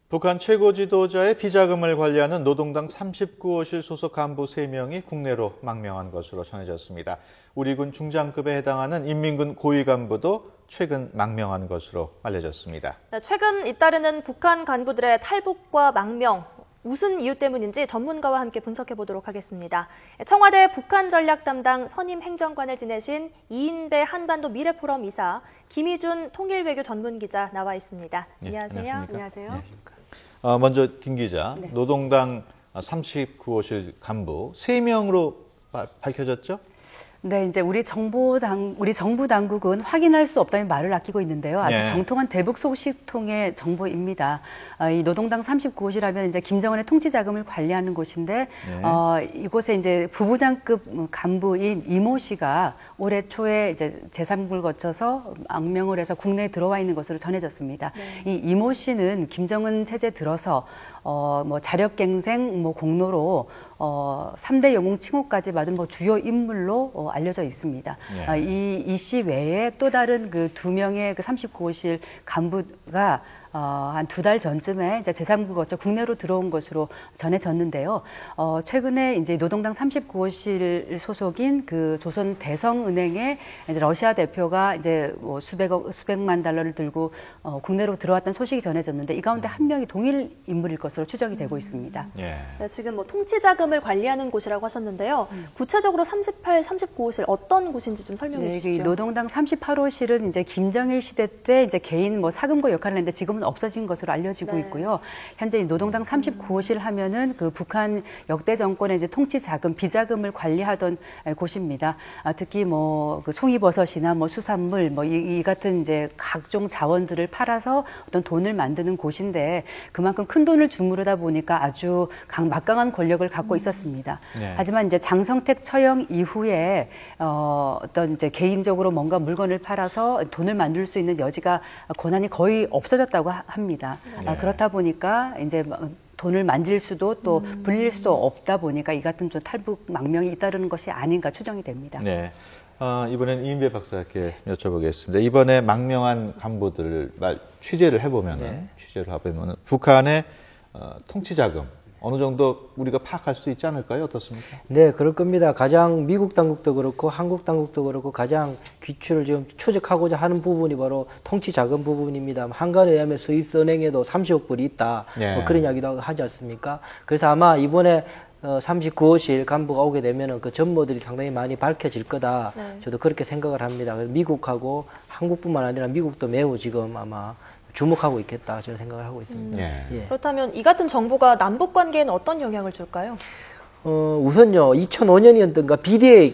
북한 최고 지도자의 비자금을 관리하는 노동당 39호실 소속 간부 3명이 국내로 망명한 것으로 전해졌습니다. 우리 군 중장급에 해당하는 인민군 고위 간부도 최근 망명한 것으로 알려졌습니다. 최근 잇따르는 북한 간부들의 탈북과 망명, 무슨 이유 때문인지 전문가와 함께 분석해 보도록 하겠습니다. 청와대 북한 전략 담당 선임 행정관을 지내신 이인배 한반도 미래포럼 이사, 김희준 통일외교 전문기자 나와 있습니다. 안녕하세요. 네, 안녕하세요. 네. 먼저 김 기자, 네. 노동당 39호실 간부 3명으로 밝혀졌죠? 네, 이제 우리 정부 당국은 확인할 수 없다는 말을 아끼고 있는데요. 아주 정통한 대북 소식통의 정보입니다. 이 노동당 39호실하면 이제 김정은의 통치 자금을 관리하는 곳인데, 이곳에 이제 부부장급 간부인 이모 씨가 올해 초에 이제 제3국을 거쳐서 망명을 해서 국내에 들어와 있는 것으로 전해졌습니다. 이 이모 씨는 김정은 체제 들어서 뭐 자력갱생 공로로 3대 영웅 칭호까지 받은 주요 인물로 알려져 있습니다. 이 씨 외에 또 다른 그 2명의 그 39호실 간부가 한 2달 전쯤에 이제 제3국 거쳐 국내로 들어온 것으로 전해졌는데요. 최근에 이제 노동당 39호실 소속인 그 조선 대성은행의 이제 러시아 대표가 이제 뭐 수백만 달러를 들고 국내로 들어왔다는 소식이 전해졌는데 이 가운데 한 명이 동일 인물일 것으로 추정이 되고 있습니다. 네, 지금 뭐 통치 자금을 관리하는 곳이라고 하셨는데요. 구체적으로 38, 39호실 어떤 곳인지 좀 설명해 주시죠. 노동당 38호실은 이제 김정일 시대 때 이제 개인 뭐 사금고 역할을 했는데 지금은 없어진 것으로 알려지고 있고요. 현재 노동당 39호실 하면은 그 북한 역대 정권의 이제 통치 자금, 비자금을 관리하던 곳입니다. 특히 뭐 그 송이버섯이나 뭐 수산물 뭐 이 같은 이제 각종 자원들을 팔아서 어떤 돈을 만드는 곳인데 그만큼 큰 돈을 주무르다 보니까 아주 막강한 권력을 갖고 있었습니다. 하지만 이제 장성택 처형 이후에 어떤 이제 개인적으로 뭔가 물건을 팔아서 돈을 만들 수 있는 여지가 권한이 거의 없어졌다고 합니다. 그렇다 보니까 이제 돈을 만질 수도 또 불릴 수도 없다 보니까 이 같은 좀 탈북 망명이 잇따르는 것이 아닌가 추정이 됩니다. 네. 이번엔 이인배 박사께 여쭤보겠습니다. 이번에 망명한 간부들 취재를 해보면 북한의 통치자금 어느 정도 우리가 파악할 수 있지 않을까요? 어떻습니까? 네, 그럴 겁니다. 가장 미국 당국도 그렇고 한국 당국도 그렇고 가장 귀추를 지금 추적하고자 하는 부분이 바로 통치 자금 부분입니다. 한간에 의하면 스위스 은행에도 30억 불이 있다. 뭐 그런 이야기도 하지 않습니까? 그래서 아마 이번에 39호실 간부가 오게 되면은 그 전모들이 상당히 많이 밝혀질 거다. 저도 그렇게 생각을 합니다. 미국하고 한국뿐만 아니라 미국도 매우 지금 아마 주목하고 있겠다 저는 생각을 하고 있습니다. 그렇다면 이 같은 정보가 남북 관계에는 어떤 영향을 줄까요? 우선요 2005년이었던가 BDA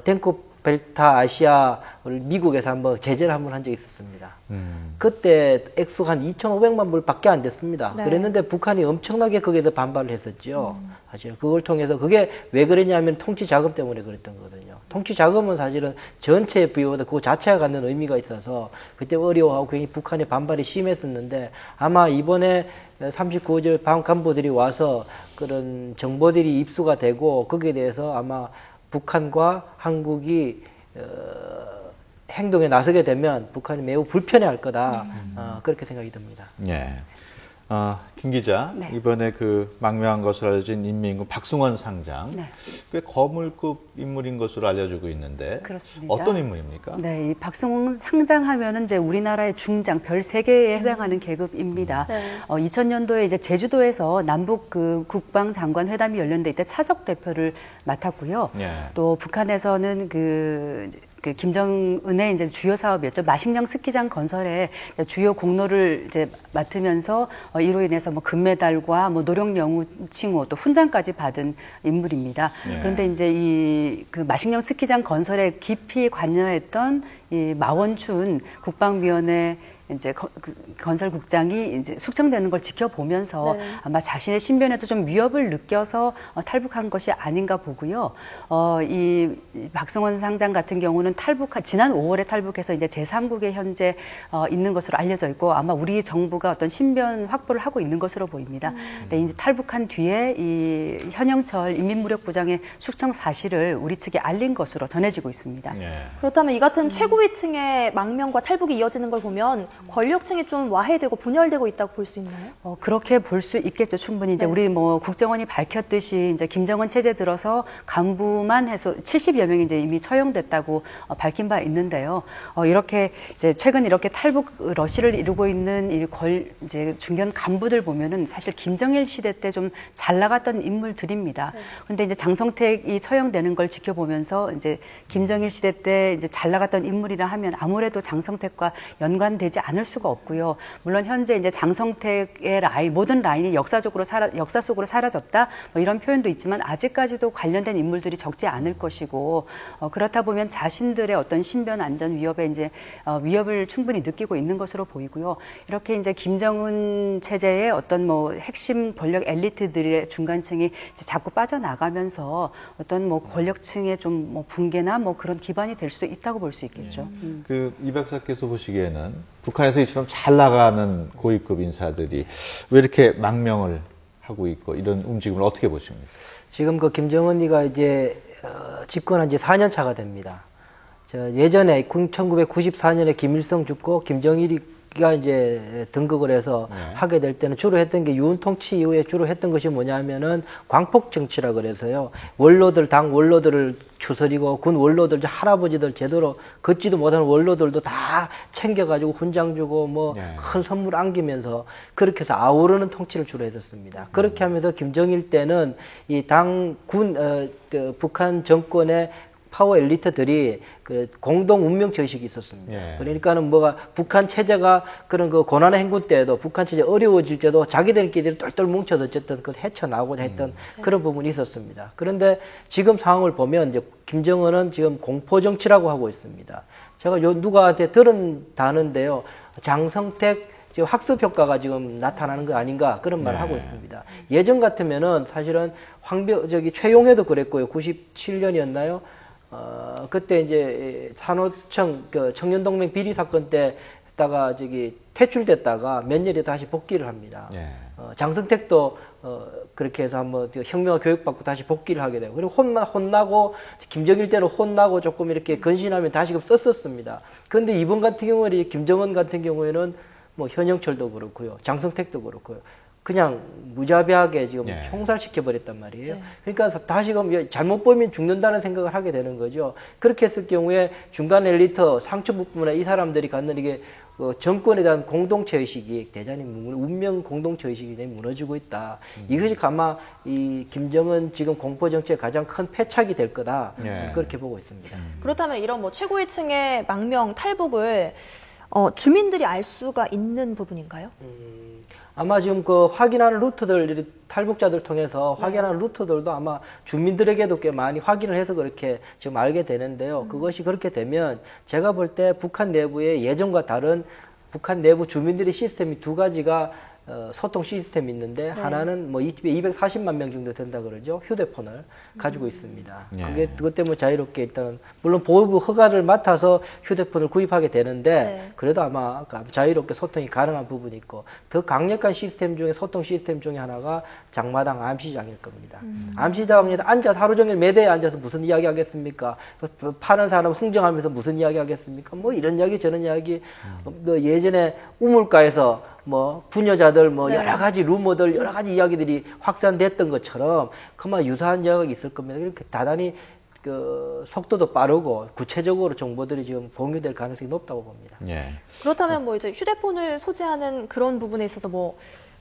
댕코벨타 아시아를 미국에서 한번 제재를 한번 한 적이 있었습니다. 그때 액수가 한 2,500만 불밖에 안 됐습니다. 그랬는데 북한이 엄청나게 거기에 대해 반발을 했었죠. 사실 그걸 통해서 그게 왜 그랬냐면 통치 자금 때문에 그랬던 거거든요. 통치 자금은 사실은 전체 부여보다 그거 자체가 갖는 의미가 있어서 그때 어려워하고 괜히 북한의 반발이 심했었는데 아마 이번에 39호실 간부들이 와서 그런 정보들이 입수가 되고 거기에 대해서 아마 북한과 한국이 행동에 나서게 되면 북한이 매우 불편해할 거다. 그렇게 생각이 듭니다. 김 기자, 이번에 그 망명한 것으로 알려진 인민군 박승원 상장, 꽤 거물급 인물인 것으로 알려지고 있는데 그렇습니다. 어떤 인물입니까? 네, 이 박승원 상장하면은 이제 우리나라의 중장 별 3개에 해당하는 계급입니다. 2000년도에 이제 제주도에서 남북 그 국방장관 회담이 열렸는데 이때 차석 대표를 맡았고요. 또 북한에서는 그 김정은의 이제 주요 사업이었죠. 마식령 스키장 건설에 주요 공로를 이제 맡으면서 이로 인해서 뭐 금메달과 뭐 노령 영웅 칭호 또 훈장까지 받은 인물입니다. 그런데 이제 이 그 마식령 스키장 건설에 깊이 관여했던 이 마원춘 국방위원회 이제 건설국장이 이제 숙청되는 걸 지켜보면서 아마 자신의 신변에도 좀 위협을 느껴서 탈북한 것이 아닌가 보고요. 이 박승원 상장 같은 경우는 지난 5월에 탈북해서 이제 제3국에 현재 있는 것으로 알려져 있고 아마 우리 정부가 어떤 신변 확보를 하고 있는 것으로 보입니다. 근데 이제 탈북한 뒤에 이 현영철 인민무력부장의 숙청 사실을 우리 측에 알린 것으로 전해지고 있습니다. 그렇다면 이 같은 최고위층의 망명과 탈북이 이어지는 걸 보면 권력층이 좀 와해되고 분열되고 있다고 볼 수 있나요? 그렇게 볼 수 있겠죠. 충분히 이제 네. 우리 뭐 국정원이 밝혔듯이 이제 김정은 체제 들어서 간부만 해서 70여 명이 이제 이미 처형됐다고 밝힌 바 있는데요. 이렇게 이제 최근 이렇게 탈북 러시를 이루고 있는 이제 중견 간부들 보면은 사실 김정일 시대 때 좀 잘 나갔던 인물들입니다. 그런데 이제 장성택이 처형되는 걸 지켜보면서 이제 김정일 시대 때 이제 잘 나갔던 인물이라 하면 아무래도 장성택과 연관되지 않을 수가 없고요. 물론 현재 이제 장성택의 모든 라인이 역사 속으로 사라졌다 뭐 이런 표현도 있지만 아직까지도 관련된 인물들이 적지 않을 것이고 그렇다 보면 자신들의 어떤 신변 안전 위협에 이제 위협을 충분히 느끼고 있는 것으로 보이고요. 이렇게 이제 김정은 체제의 어떤 뭐 핵심 권력 엘리트들의 중간층이 이제 자꾸 빠져나가면서 어떤 뭐 권력층의 좀 뭐 붕괴나 뭐 그런 기반이 될 수도 있다고 볼 수 있겠죠. 그 이 박사께서 보시기에는 북한에서 이처럼 잘 나가는 고위급 인사들이 왜 이렇게 망명을 하고 있고 이런 움직임을 어떻게 보십니까? 지금 그 김정은이가 이제 집권한 지 4년 차가 됩니다. 예전에 1994년에 김일성 죽고 김정일이가 이제 등극을 해서 하게 될 때는 주로 했던 게 유은 통치 이후에 주로 했던 것이 뭐냐면은 광폭 정치라 그래서요. 당 원로들을 추서리고 군 원로들, 할아버지들 제대로 걷지도 못하는 원로들도 다 챙겨가지고 훈장 주고 뭐 큰 선물 안기면서 그렇게 해서 아우르는 통치를 주로 했었습니다. 그렇게 하면서 김정일 때는 이 북한 정권의 파워 엘리트들이 그 공동 운명 의식이 있었습니다. 그러니까는 북한 체제가 그런 그 고난의 행군 때에도 북한 체제 어려워질 때도 자기들끼리 똘똘 뭉쳐서 어쨌든 그 헤쳐나오고자 했던 그런 부분이 있었습니다. 그런데 지금 상황을 보면 이제 김정은은 지금 공포 정치라고 하고 있습니다. 제가 누구한테 들은 다는데요. 장성택 지금 학습 효과가 지금 나타나는 거 아닌가 그런 말을 하고 있습니다. 예전 같으면은 사실은 최용해도 그랬고요. 97년이었나요? 그때 이제 산호청 청년동맹 비리 사건 때다가 퇴출됐다가 몇 년에 다시 복귀를 합니다. 장성택도 그렇게 해서 한번 혁명화 교육받고 다시 복귀를 하게 되고 그리고 혼나고 김정일 때는 혼나고 조금 이렇게 근신하면 다시금 썼었습니다. 그런데 이번 같은 경우는 김정은 같은 경우에는 뭐 현영철도 그렇고요, 장성택도 그렇고요. 그냥 무자비하게 지금 총살시켜버렸단 말이에요. 그러니까 다시금 잘못 보면 죽는다는 생각을 하게 되는 거죠. 그렇게 했을 경우에 중간 엘리트, 상층부분에 이 사람들이 갖는 이게 정권에 대한 공동체의식이 대단히 운명 공동체의식이 무너지고 있다. 이것이 아마 이 김정은 지금 공포정치의 가장 큰 패착이 될 거다. 그렇게 보고 있습니다. 그렇다면 이런 뭐 최고위층의 망명, 탈북을 주민들이 알 수가 있는 부분인가요? 아마 지금 그 확인하는 루트들, 탈북자들 통해서 확인하는 루트들도 아마 주민들에게도 꽤 많이 확인을 해서 그렇게 지금 알게 되는데요. 그것이 그렇게 되면 제가 볼 때 북한 내부의 예전과 다른 북한 내부 주민들의 시스템이 두 가지가 소통 시스템이 있는데 하나는 뭐 240만 명 정도 된다 그러죠. 휴대폰을 가지고 있습니다. 그것 때문에 자유롭게 일단 물론 보호부 허가를 맡아서 휴대폰을 구입하게 되는데 그래도 아마 자유롭게 소통이 가능한 부분이 있고 더 강력한 시스템 중에 소통 시스템 중에 하나가 장마당 암시장일 겁니다. 암시장에 앉아서 하루 종일 매대에 앉아서 무슨 이야기 하겠습니까? 파는 사람 흥정하면서 무슨 이야기 하겠습니까? 뭐 이런 이야기 저런 이야기 예전에 우물가에서 뭐 부녀자들 뭐 여러 가지 루머들 여러 가지 이야기들이 확산됐던 것처럼 그만 유사한 이야기가 있을 겁니다. 이렇게 대단히 그 속도도 빠르고 구체적으로 정보들이 지금 공유될 가능성이 높다고 봅니다. 그렇다면 뭐 이제 휴대폰을 소지하는 그런 부분에 있어서 뭐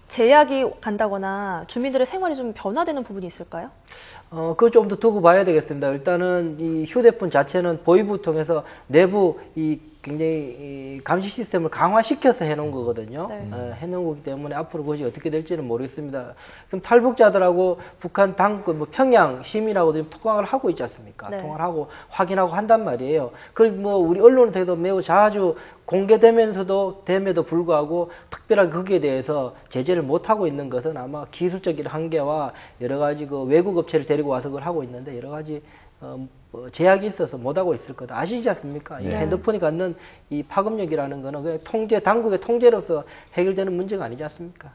제약이 간다거나 주민들의 생활이 좀 변화되는 부분이 있을까요? 그걸 좀 더 두고 봐야 되겠습니다. 일단은 이 휴대폰 자체는 보이부 통해서 내부 굉장히 감시 시스템을 강화시켜서 해놓은 거거든요. 해놓은 거기 때문에 앞으로 그것이 어떻게 될지는 모르겠습니다. 그럼 탈북자들하고 북한 뭐 평양 시민하고 지금 통화를 하고 있지 않습니까? 통화를 하고 확인하고 한단 말이에요. 그걸 뭐 우리 언론에도 매우 자주 공개되면서도 됨에도 불구하고 특별하게 거기에 대해서 제재를 못 하고 있는 것은 아마 기술적인 한계와 여러 가지 그 외국 업체를 데리고 와서 그걸 하고 있는데 여러 가지 제약이 있어서 못하고 있을 거다. 아시지 않습니까? 이 핸드폰이 갖는 이 파급력이라는 거는 그냥 당국의 통제로서 해결되는 문제가 아니지 않습니까?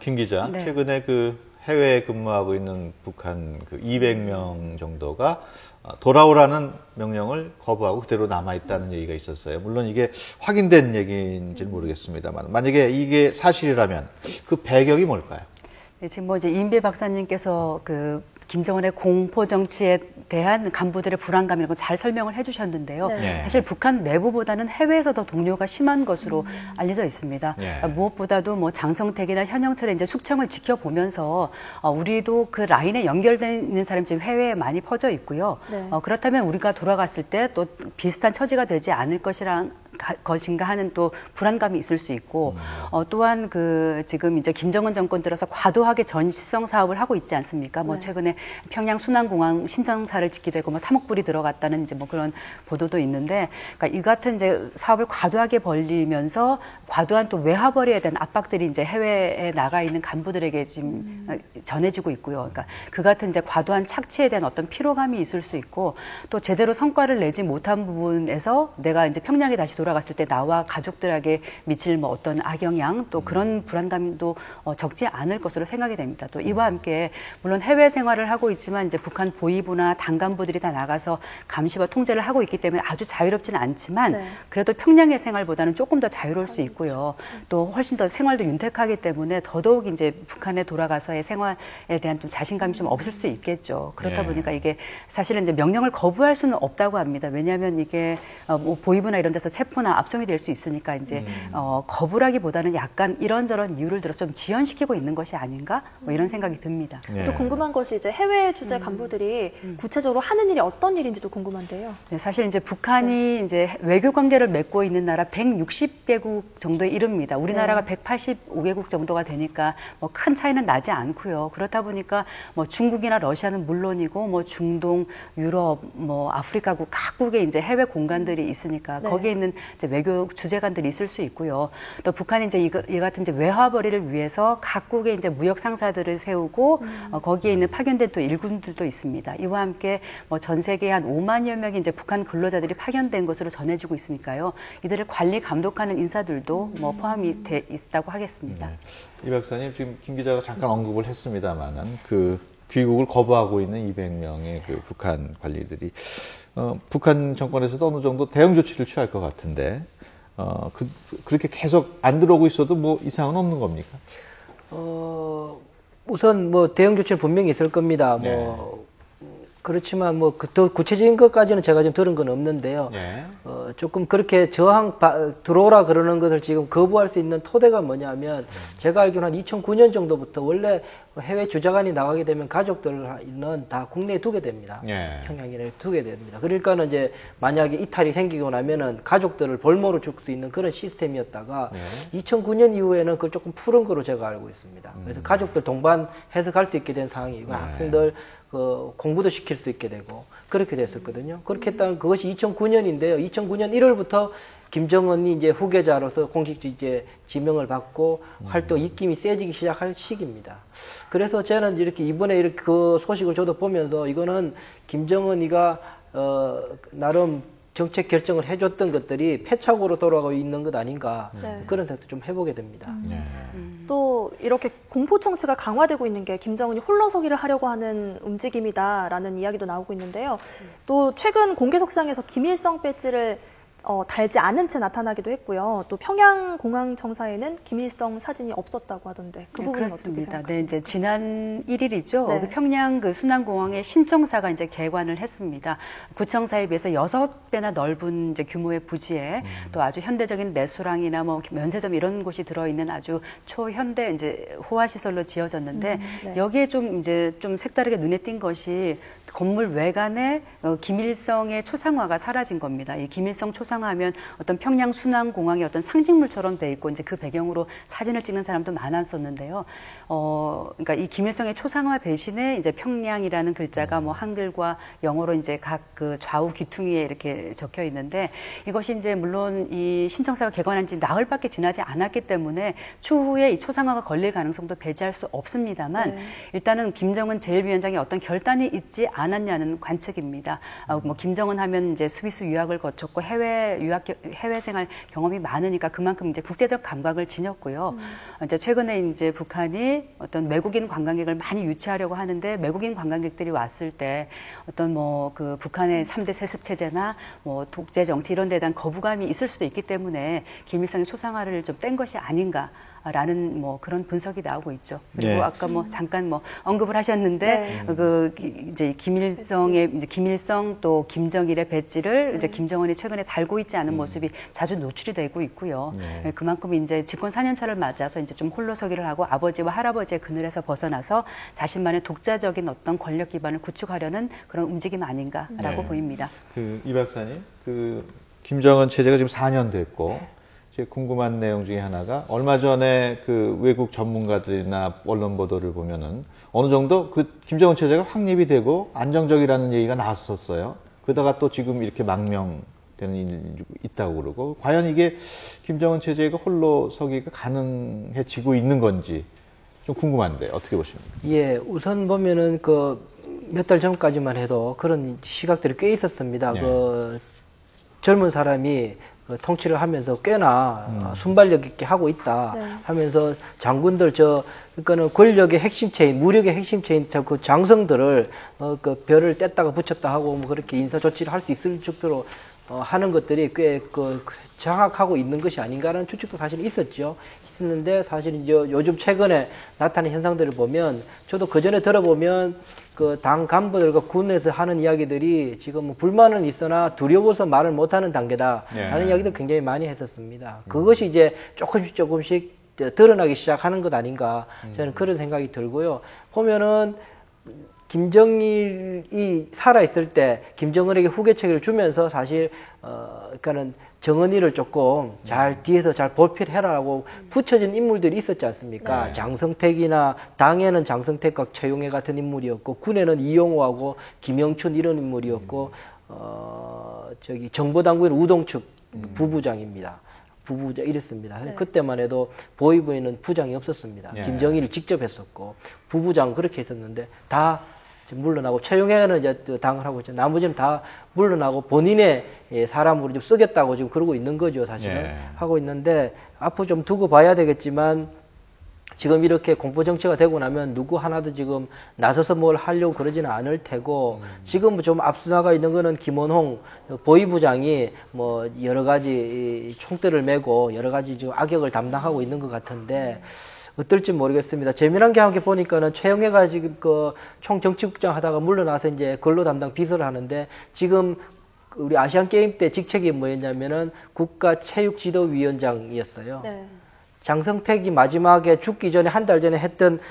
김 기자, 최근에 그 해외에 근무하고 있는 북한 그 200명 정도가 돌아오라는 명령을 거부하고 그대로 남아있다는 얘기가 있었어요. 물론 이게 확인된 얘기인지는 모르겠습니다만 만약에 이게 사실이라면 그 배경이 뭘까요? 네, 지금 뭐 이제 이인배 박사님께서 그 김정은의 공포 정치에 대한 간부들의 불안감 이런 거 잘 설명을 해주셨는데요. 네. 사실 북한 내부보다는 해외에서 더 동료가 심한 것으로 알려져 있습니다. 네. 무엇보다도 뭐 장성택이나 현영철의 이제 숙청을 지켜보면서 우리도 그 라인에 연결되어 있는 사람이 지금 해외에 많이 퍼져 있고요. 네. 그렇다면 우리가 돌아갔을 때 또 비슷한 처지가 되지 않을 것인가 하는 또 불안감이 있을 수 있고 또한 그 지금 이제 김정은 정권 들어서 과도하게 전시성 사업을 하고 있지 않습니까? 뭐 네. 최근에 평양 순환공항 신청사를 짓기도 했고 뭐 3억 불이 들어갔다는 이제 뭐 그런 보도도 있는데, 그러니까 이 같은 이제 사업을 과도하게 벌리면서 과도한 또 외화벌이에 대한 압박들이 이제 해외에 나가 있는 간부들에게 지금 전해지고 있고요. 그러니까 그 같은 이제 과도한 착취에 대한 어떤 피로감이 있을 수 있고 또 제대로 성과를 내지 못한 부분에서 내가 이제 평양에 다시 돌아갔을 때 나와 가족들에게 미칠 뭐 어떤 악영향 또 그런 불안감도 적지 않을 것으로 생각이 됩니다. 또 이와 함께 물론 해외 생활을 하고 있지만 이제 북한 보위부나 당간부들이 다 나가서 감시와 통제를 하고 있기 때문에 아주 자유롭지는 않지만 네. 그래도 평양의 생활보다는 조금 더 자유로울 수 있고요. 또 훨씬 더 생활도 윤택하기 때문에 더더욱 이제 북한에 돌아가서의 생활에 대한 좀 자신감이 좀 없을 수 있겠죠. 그렇다 네. 보니까 이게 사실은 이제 명령을 거부할 수는 없다고 합니다. 왜냐하면 이게 뭐 보위부나 이런 데서 체포나 압송이 될 수 있으니까 이제 거부라기보다는 약간 이런저런 이유를 들어서 좀 지연시키고 있는 것이 아닌가 뭐 이런 생각이 듭니다. 네. 또 궁금한 것이 이제 해외 주재 간부들이 구체적으로 하는 일이 어떤 일인지도 궁금한데요. 네, 사실 이제 북한이 이제 외교 관계를 맺고 있는 나라 160개국 정도에 이릅니다. 우리나라가 185개국 정도가 되니까 뭐 큰 차이는 나지 않고요. 그렇다 보니까 뭐 중국이나 러시아는 물론이고 뭐 중동, 유럽, 뭐 아프리카국 각국의 이제 해외 공간들이 있으니까 네. 거기에 있는 이제 외교 주재관들이 있을 수 있고요. 또 북한이 이제 이 같은 이제 외화벌이를 위해서 각국의 이제 무역 상사들을 세우고 거기에 있는 파견된 또 일군들도 있습니다. 이와 함께 뭐 전 세계 한 5만여 명의 이제 북한 근로자들이 파견된 것으로 전해지고 있으니까요. 이들을 관리 감독하는 인사들도 뭐 포함이 돼 있다고 하겠습니다. 네. 이 박사님 지금 김 기자가 잠깐 언급을 했습니다만은 그 귀국을 거부하고 있는 200명의 그 북한 관리들이 북한 정권에서도 어느 정도 대응 조치를 취할 것 같은데 그렇게 계속 안 들어오고 있어도 뭐 이상은 없는 겁니까? 우선 뭐 대응 조치는 분명히 있을 겁니다. 네. 뭐 그렇지만 뭐 더 구체적인 것까지는 제가 지금 들은 건 없는데요. 네. 조금 그렇게 들어오라 그러는 것을 지금 거부할 수 있는 토대가 뭐냐면 제가 알기로는 한 2009년 정도부터 원래 해외 주재관이 나가게 되면 가족들은 다 국내에 두게 됩니다. 네. 평양에 두게 됩니다. 그러니까는 이제 만약에 이탈이 생기고 나면은 가족들을 볼모로 줄 수 있는 그런 시스템이었다가 네. 2009년 이후에는 그걸 조금 푸른 거로 제가 알고 있습니다. 그래서 가족들 동반해서 갈 수 있게 된 상황이고 네. 학생들 공부도 시킬 수 있게 되고 그렇게 됐었거든요. 그렇게 했다는 그것이 2009년인데요. 2009년 1월부터 김정은이 이제 후계자로서 공식 이제 지명을 받고 활동 입김이 세지기 시작할 시기입니다. 그래서 저는 이렇게 이번에 이렇게 그 소식을 저도 보면서 이거는 김정은이가 나름 정책 결정을 해줬던 것들이 패착으로 돌아가고 있는 것 아닌가 네. 그런 생각도 좀 해보게 됩니다. 네. 또 이렇게 공포 정치가 강화되고 있는 게 김정은이 홀로서기를 하려고 하는 움직임이다라는 이야기도 나오고 있는데요. 또 최근 공개석상에서 김일성 배지를 달지 않은 채 나타나기도 했고요. 또 평양공항청사에는 김일성 사진이 없었다고 하던데 그 부분은 어떻게 그렇습니다. 생각하십니까? 네, 이제 지난 1일이죠. 네. 그 평양 그 순환공항에 신청사가 이제 개관을 했습니다. 구청사에 비해서 6배나 넓은 이제 규모의 부지에 또 아주 현대적인 레스토랑이나 뭐 면세점 이런 곳이 들어있는 아주 초현대 이제 호화 시설로 지어졌는데 네. 여기에 좀 이제 좀 색다르게 눈에 띈 것이 건물 외관에 김일성의 초상화가 사라진 겁니다. 이 김일성 초상화하면 어떤 평양 순환공항의 어떤 상징물처럼 돼 있고 이제 그 배경으로 사진을 찍는 사람도 많았었는데요. 그러니까 이 김일성의 초상화 대신에 이제 평양이라는 글자가 뭐 한글과 영어로 이제 각 그 좌우 귀퉁이에 이렇게 적혀 있는데 이것이 이제 물론 이 신청사가 개관한 지 나흘밖에 지나지 않았기 때문에 추후에 이 초상화가 걸릴 가능성도 배제할 수 없습니다만 네. 일단은 김정은 제1위원장의 어떤 결단이 있지 않았냐는 관측입니다. 뭐 김정은 하면 이제 스위스 유학을 거쳤고 해외 해외 생활 경험이 많으니까 그만큼 이제 국제적 감각을 지녔고요. 이제 최근에 이제 북한이 어떤 외국인 관광객을 많이 유치하려고 하는데 외국인 관광객들이 왔을 때 어떤 뭐 그 북한의 3대 세습 체제나 뭐 독재 정치 이런 데에 대한 거부감이 있을 수도 있기 때문에 김일성의 초상화를 좀 뗀 것이 아닌가라는 뭐 그런 분석이 나오고 있죠. 그리고 네. 아까 뭐 잠깐 뭐 언급을 하셨는데 그 이제 김일성의 이제 김일성 또 김정일의 배지를 이제 김정은이 최근에 달고 있지 않은 모습이 자주 노출이 되고 있고요. 네. 그만큼 이제 집권 4년차를 맞아서 이제 좀 홀로서기를 하고 아버지와 할아버지의 그늘에서 벗어나서 자신만의 독자적인 어떤 권력 기반을 구축하려는 그런 움직임 아닌가라고 네. 보입니다. 이 박사님, 김정은 체제가 지금 4년 됐고, 제 궁금한 내용 중에 하나가 얼마 전에 그 외국 전문가들이나 언론 보도를 보면은 어느 정도 그 김정은 체제가 확립이 되고 안정적이라는 얘기가 나왔었어요. 그러다가 또 지금 이렇게 망명되는 일이 있다고 그러고, 과연 이게 김정은 체제가 홀로 서기가 가능해지고 있는 건지 좀 궁금한데 어떻게 보십니까? 예, 우선 보면은 몇 달 전까지만 해도 그런 시각들이 꽤 있었습니다. 네. 젊은 사람이 통치를 하면서 꽤나 순발력 있게 하고 있다 하면서 장군들 그러니까는 권력의 핵심체인, 무력의 핵심체인 그 장성들을 그 별을 뗐다가 붙였다 하고 뭐 그렇게 인사 조치를 할 수 있을 정도로 하는 것들이 꽤 장악하고 있는 것이 아닌가라는 추측도 사실 있었는데 사실 이제 요즘 최근에 나타난 현상들을 보면 저도 그 전에 들어보면 그 당 간부들과 군에서 하는 이야기들이 지금 뭐 불만은 있으나 두려워서 말을 못하는 단계다라는 이야기도 굉장히 많이 했었습니다. 그것이 이제 조금씩 드러나기 시작하는 것 아닌가 저는 그런 생각이 들고요. 보면은 김정일이 살아있을 때 김정은에게 후계책을 주면서 사실 그러니까는 정은이를 조금 잘 뒤에서 잘 보필해라라고 붙여진 인물들이 있었지 않습니까? 네. 장성택이나 당에는 장성택과 최용해 같은 인물이었고 군에는 이용호하고 김영춘 이런 인물이었고 정보당국에는 우동축 부부장입니다. 부부장 이랬습니다. 네. 그때만 해도 보위부에는 부장이 없었습니다. 네. 김정일이 직접 했었고 부부장 그렇게 했었는데 다 물러나고 최용해는 이제 당을 하고 있죠. 나머지는 다 물러나고 본인의 사람으로 좀 쓰겠다고 지금 그러고 있는 거죠, 사실은. 예. 하고 있는데 앞으로 좀 두고 봐야 되겠지만 지금 이렇게 공포 정치가 되고 나면 누구 하나도 지금 나서서 뭘 하려고 그러지는 않을 테고 지금 좀 앞서 나가 있는 거는 김원홍 보위부장이 뭐 여러 가지 총대를 메고 여러 가지 지금 악역을 담당하고 있는 것 같은데 어떨지 모르겠습니다. 재미난 게 함께 보니까는 최영해가 지금 총정치국장 하다가 물러나서 이제 근로 담당 비서를 하는데 지금 우리 아시안 게임 때 직책이 뭐였냐면은 국가체육지도위원장이었어요. 네. 장성택이 마지막에 죽기 전에 한 달 전에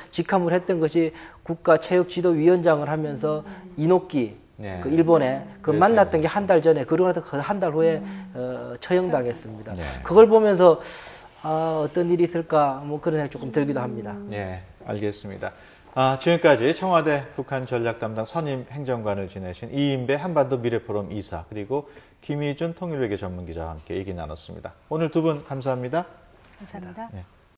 직함을 했던 것이 국가체육지도위원장을 하면서 이노끼 네. 일본에 만났던 게 한 달 전에 그러고 나서 한 달 후에 처형당했습니다. 네. 그걸 보면서 어떤 일이 있을까 뭐 그런 생각이 조금 들기도 합니다. 네, 알겠습니다. 지금까지 청와대 북한 전략 담당 선임 행정관을 지내신 이인배 한반도 미래포럼 이사 그리고 김희준 통일외교 전문기자와 함께 얘기 나눴습니다. 오늘 두 분 감사합니다. 감사합니다. 네.